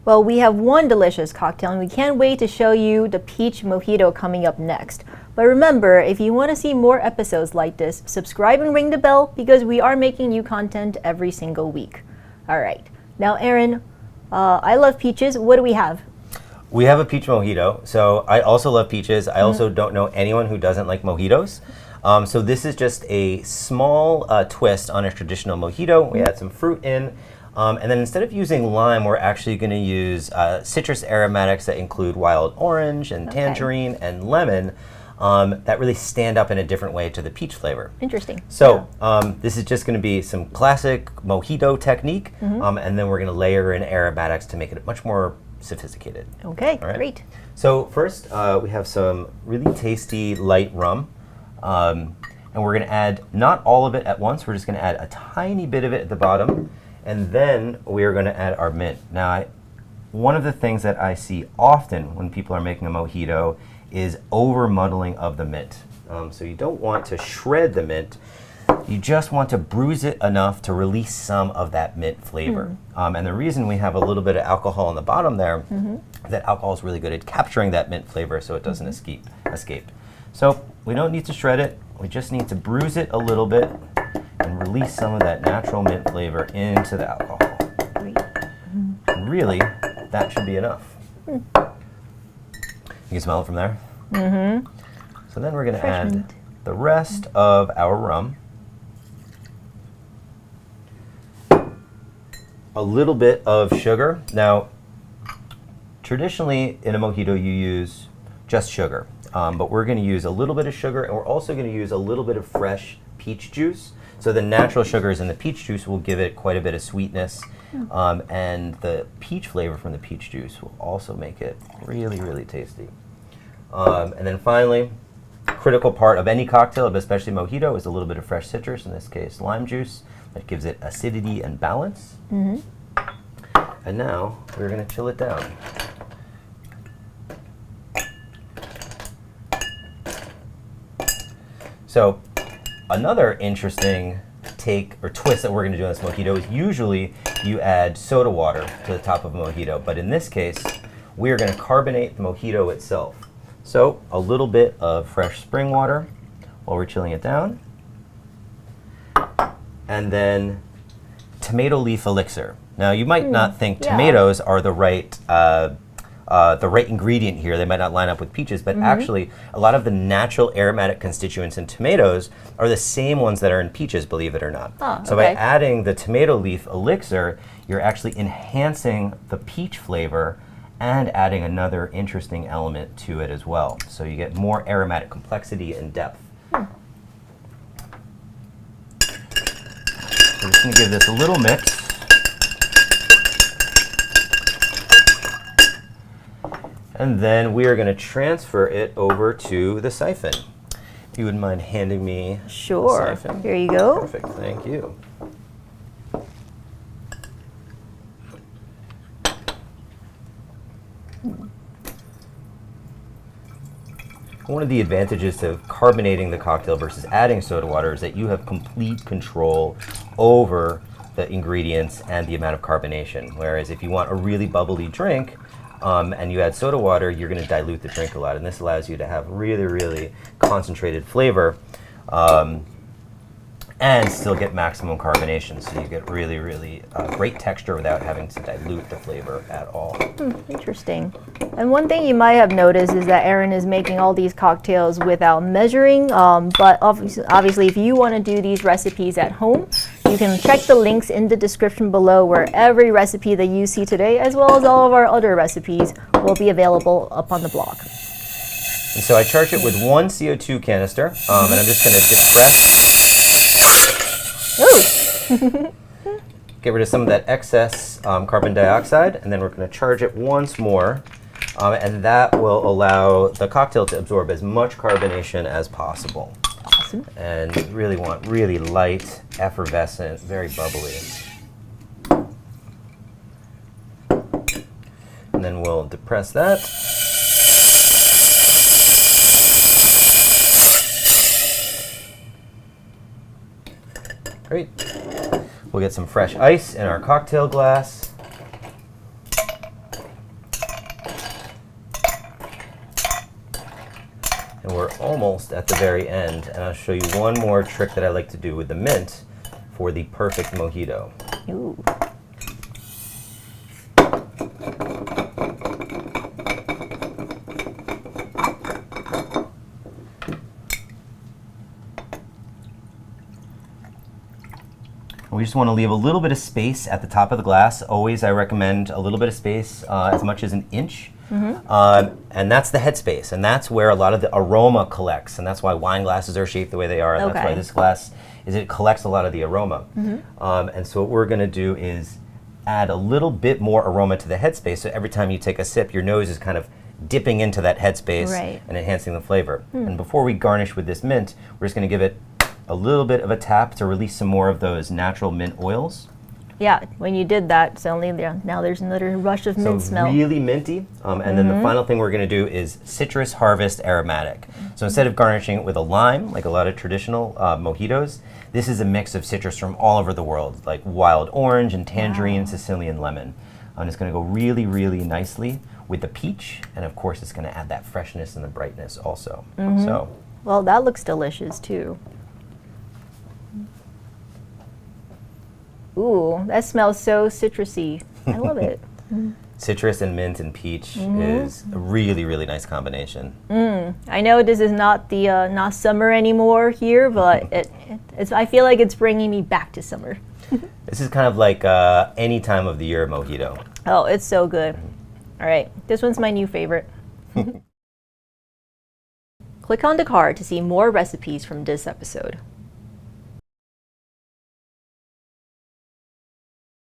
Well, we have one delicious cocktail, and we can't wait to show you the peach mojito coming up next. But remember, if you want to see more episodes like this, subscribe and ring the bell because we are making new content every single week. All right. Now, Aaron, I love peaches. What do we have? We have a peach mojito. So I also love peaches. I also don't know anyone who doesn't like mojitos. So this is just a small twist on a traditional mojito. We add some fruit in. And then instead of using lime, we're actually going to use citrus aromatics that include wild orange and tangerine and lemon that really stand up in a different way to the peach flavor. Interesting. So this is just going to be some classic mojito technique, and then we're going to layer in aromatics to make it much more sophisticated. Okay, All right? great. So first, we have some really tasty light rum. And we're going to add not all of it at once. We're just going to add a tiny bit of it at the bottom. And then we are going to add our mint. Now, one of the things that I see often when people are making a mojito is over muddling of the mint. So you don't want to shred the mint. You just want to bruise it enough to release some of that mint flavor. And the reason we have a little bit of alcohol on the bottom there, that alcohol is really good at capturing that mint flavor so it doesn't escape. So we don't need to shred it. We just need to bruise it a little bit and release some of that natural mint flavor into the alcohol. And really, that should be enough. You can smell it from there? So then we're going to add the rest of our rum. A little bit of sugar. Now, traditionally in a mojito you use just sugar, but we're going to use a little bit of sugar, and we're also going to use a little bit of fresh peach juice. So the natural sugars in the peach juice will give it quite a bit of sweetness, and the peach flavor from the peach juice will also make it really, really tasty. And then finally, critical part of any cocktail, but especially mojito, is a little bit of fresh citrus, in this case lime juice, that gives it acidity and balance. And now we're going to chill it down. So another interesting take or twist that we're going to do on this mojito is usually you add soda water to the top of a mojito, but in this case we are going to carbonate the mojito itself. So a little bit of fresh spring water while we're chilling it down, and then tomato leaf elixir. Now you might not think tomatoes are the right ingredient here. They might not line up with peaches, but actually a lot of the natural aromatic constituents in tomatoes are the same ones that are in peaches, believe it or not. So by adding the tomato leaf elixir, you're actually enhancing the peach flavor and adding another interesting element to it as well. So you get more aromatic complexity and depth. I'm just going to give this a little mix. And then we are going to transfer it over to the siphon. If you wouldn't mind handing me the siphon. Here you go. Perfect, thank you. One of the advantages to carbonating the cocktail versus adding soda water is that you have complete control over the ingredients and the amount of carbonation. Whereas if you want a really bubbly drink, and you add soda water, you're going to dilute the drink a lot. And this allows you to have really, really concentrated flavor and still get maximum carbonation. So you get really, really great texture without having to dilute the flavor at all. Interesting. And one thing you might have noticed is that Aaron is making all these cocktails without measuring. But obviously, if you want to do these recipes at home, you can check the links in the description below where every recipe that you see today, as well as all of our other recipes, will be available up on the blog. And so I charge it with one CO2 canister, and I'm just going to depress. Get rid of some of that excess carbon dioxide, and then we're going to charge it once more, and that will allow the cocktail to absorb as much carbonation as possible. Awesome. And you really want really light, effervescent, very bubbly. And then we'll depress that. Great. We'll get some fresh ice in our cocktail glass. And we're almost at the very end, and I'll show you one more trick that I like to do with the mint for the perfect mojito. Ooh. We just want to leave a little bit of space at the top of the glass. Always, I recommend a little bit of space, as much as an inch. And that's the headspace, and that's where a lot of the aroma collects, and that's why wine glasses are shaped the way they are, and that's why this glass it collects a lot of the aroma. And so what we're going to do is add a little bit more aroma to the headspace, so every time you take a sip, your nose is kind of dipping into that headspace and enhancing the flavor. And before we garnish with this mint, we're just going to give it a little bit of a tap to release some more of those natural mint oils. Yeah, when you did that, suddenly now there's another rush of mint smell. Really minty. And then the final thing we're going to do is Citrus Harvest Aromatic. So instead of garnishing it with a lime, like a lot of traditional mojitos, this is a mix of citrus from all over the world, like wild orange and tangerine, Sicilian lemon. And it's going to go really, really nicely with the peach, and of course it's going to add that freshness and the brightness also. So, well, that looks delicious too. Ooh, that smells so citrusy. I love it. Citrus and mint and peach is a really, really nice combination. I know this is not the not summer anymore here, but it's. I feel like it's bringing me back to summer. This is kind of like any time of the year mojito. Oh, it's so good. All right, this one's my new favorite. Click on the card to see more recipes from this episode.